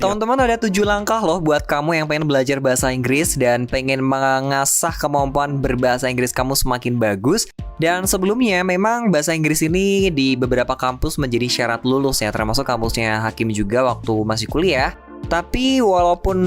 Teman-teman, ada 7 langkah loh buat kamu yang pengen belajar bahasa Inggris dan pengen mengasah kemampuan berbahasa Inggris kamu semakin bagus. Dan sebelumnya memang bahasa Inggris ini di beberapa kampus menjadi syarat lulus ya, termasuk kampusnya Hakim juga waktu masih kuliah. Tapi walaupun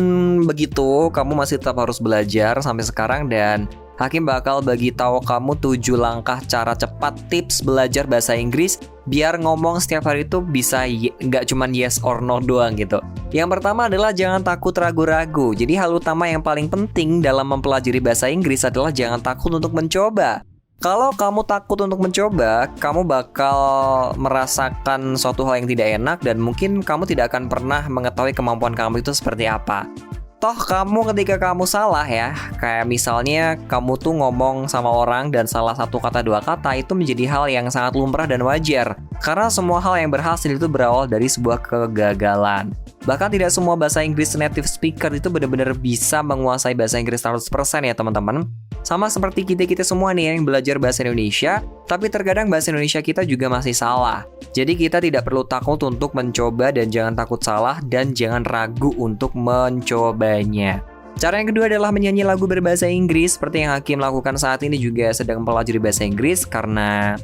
begitu, kamu masih tetap harus belajar sampai sekarang, dan Hakim bakal bagi tahu kamu 7 langkah cara cepat tips belajar bahasa Inggris biar ngomong setiap hari itu bisa nggak cuman yes or no doang gitu. Yang pertama adalah jangan takut ragu-ragu. Jadi hal utama yang paling penting dalam mempelajari bahasa Inggris adalah jangan takut untuk mencoba. Kalau kamu takut untuk mencoba, kamu bakal merasakan suatu hal yang tidak enak dan mungkin kamu tidak akan pernah mengetahui kemampuan kamu itu seperti apa. Toh kamu ketika kamu salah ya, kayak misalnya kamu tuh ngomong sama orang dan salah satu kata dua kata, itu menjadi hal yang sangat lumrah dan wajar. Karena semua hal yang berhasil itu berawal dari sebuah kegagalan. Bahkan tidak semua bahasa Inggris native speaker itu benar-benar bisa menguasai bahasa Inggris 100% ya teman-teman. Sama seperti kita-kita semua nih yang belajar bahasa Indonesia, tapi terkadang bahasa Indonesia kita juga masih salah. Jadi kita tidak perlu takut untuk mencoba dan jangan takut salah dan jangan ragu untuk mencobanya. Cara yang kedua adalah menyanyi lagu berbahasa Inggris. Seperti yang Hakim lakukan saat ini juga sedang mempelajari bahasa Inggris karena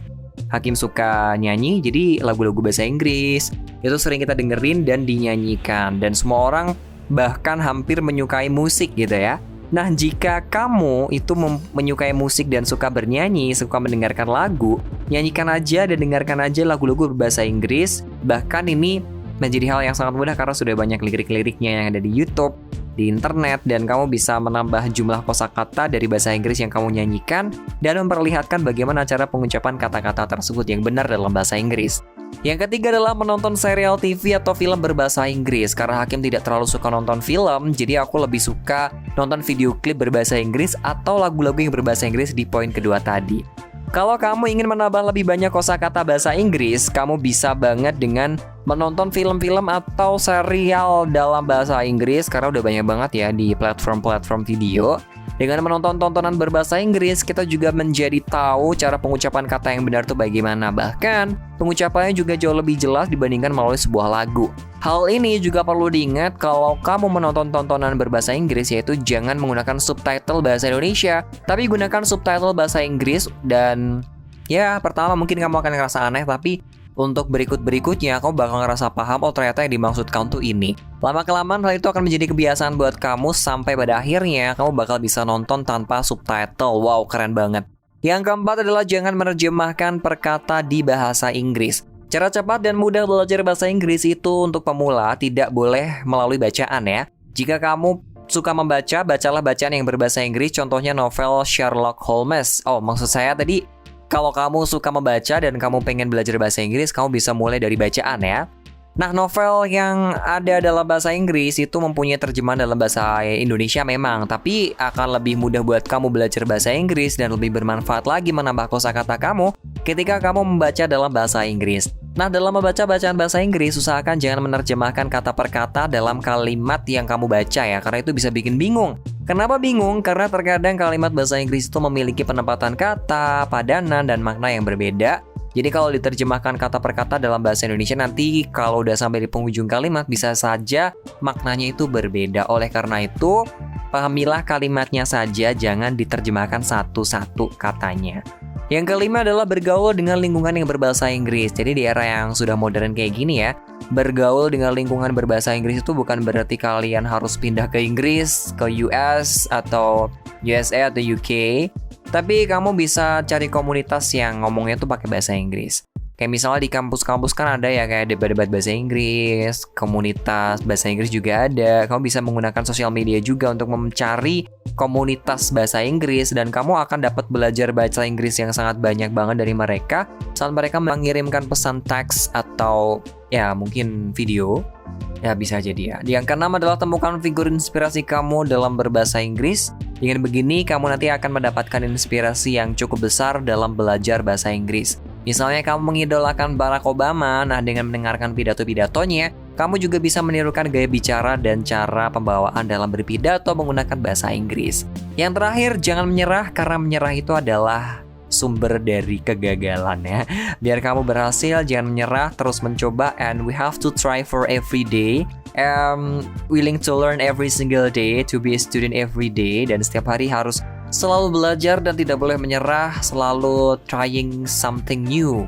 Hakim suka nyanyi, jadi lagu-lagu bahasa Inggris itu sering kita dengerin dan dinyanyikan. Dan semua orang bahkan hampir menyukai musik gitu ya. Nah, jika kamu itu menyukai musik dan suka bernyanyi, suka mendengarkan lagu, nyanyikan aja dan dengarkan aja lagu-lagu berbahasa Inggris. Bahkan ini menjadi hal yang sangat mudah karena sudah banyak lirik-liriknya yang ada di YouTube, di internet, dan kamu bisa menambah jumlah kosakata dari bahasa Inggris yang kamu nyanyikan dan memperlihatkan bagaimana cara pengucapan kata-kata tersebut yang benar dalam bahasa Inggris. Yang ketiga adalah menonton serial TV atau film berbahasa Inggris. Karena Hakim tidak terlalu suka nonton film, jadi aku lebih suka nonton video klip berbahasa Inggris atau lagu-lagu yang berbahasa Inggris di poin kedua tadi. Kalau kamu ingin menambah lebih banyak kosakata bahasa Inggris, kamu bisa banget dengan menonton film-film atau serial dalam bahasa Inggris karena udah banyak banget ya di platform-platform video. Dengan menonton tontonan berbahasa Inggris, kita juga menjadi tahu cara pengucapan kata yang benar tuh bagaimana. Bahkan, pengucapannya juga jauh lebih jelas dibandingkan melalui sebuah lagu. Hal ini juga perlu diingat kalau kamu menonton tontonan berbahasa Inggris, yaitu jangan menggunakan subtitle bahasa Indonesia, tapi gunakan subtitle bahasa Inggris. Dan ya, pertama mungkin kamu akan ngerasa aneh, tapi untuk berikut-berikutnya kamu bakal ngerasa paham, oh ternyata yang dimaksudkan tuh ini. Lama-kelamaan hal itu akan menjadi kebiasaan buat kamu sampai pada akhirnya kamu bakal bisa nonton tanpa subtitle. Wow, keren banget. Yang keempat adalah jangan menerjemahkan perkata di bahasa Inggris. Cara cepat dan mudah belajar bahasa Inggris itu untuk pemula tidak boleh melalui bacaan ya. Jika kamu suka membaca, bacalah bacaan yang berbahasa Inggris, contohnya novel Sherlock Holmes. Oh, maksud saya tadi kalau kamu suka membaca dan kamu pengen belajar bahasa Inggris, kamu bisa mulai dari bacaan ya. Nah, novel yang ada dalam bahasa Inggris itu mempunyai terjemahan dalam bahasa Indonesia memang, tapi akan lebih mudah buat kamu belajar bahasa Inggris dan lebih bermanfaat lagi menambah kosakata kamu ketika kamu membaca dalam bahasa Inggris. Nah, dalam membaca bacaan bahasa Inggris, usahakan jangan menerjemahkan kata per kata dalam kalimat yang kamu baca ya, karena itu bisa bikin bingung. Kenapa bingung? Karena terkadang kalimat bahasa Inggris itu memiliki penempatan kata, padanan, dan makna yang berbeda. Jadi kalau diterjemahkan kata per kata dalam bahasa Indonesia, nanti kalau udah sampai di penghujung kalimat bisa saja maknanya itu berbeda. Oleh karena itu, pahamilah kalimatnya saja, jangan diterjemahkan satu-satu katanya. Yang kelima adalah bergaul dengan lingkungan yang berbahasa Inggris. Jadi di era yang sudah modern kayak gini ya, bergaul dengan lingkungan berbahasa Inggris itu bukan berarti kalian harus pindah ke Inggris, ke US atau USA atau UK. Tapi kamu bisa cari komunitas yang ngomongnya tuh pakai bahasa Inggris. Kayak misalnya di kampus-kampus kan ada ya kayak debat-debat bahasa Inggris, komunitas bahasa Inggris juga ada. Kamu bisa menggunakan sosial media juga untuk mencari komunitas bahasa Inggris dan kamu akan dapat belajar bahasa Inggris yang sangat banyak banget dari mereka saat mereka mengirimkan pesan teks atau ya mungkin video. Ya bisa jadi ya. Yang keenam adalah temukan figur inspirasi kamu dalam berbahasa Inggris. Dengan begini kamu nanti akan mendapatkan inspirasi yang cukup besar dalam belajar bahasa Inggris. Misalnya kamu mengidolakan Barack Obama, nah dengan mendengarkan pidato-pidatonya, kamu juga bisa menirukan gaya bicara dan cara pembawaan dalam berpidato menggunakan bahasa Inggris. Yang terakhir, jangan menyerah karena menyerah itu adalah sumber dari kegagalan ya. Biar kamu berhasil, jangan menyerah, terus mencoba, and we have to try for every day. Willing to learn every single day, to be a student every day, dan setiap hari harus selalu belajar dan tidak boleh menyerah, selalu trying something new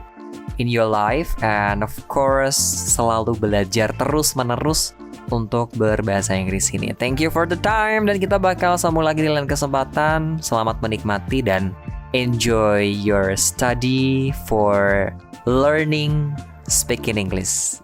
in your life, and of course selalu belajar terus-menerus untuk berbahasa Inggris ini. Thank you for the time, dan kita bakal sambung lagi di lain kesempatan. Selamat menikmati dan enjoy your study for learning speaking English.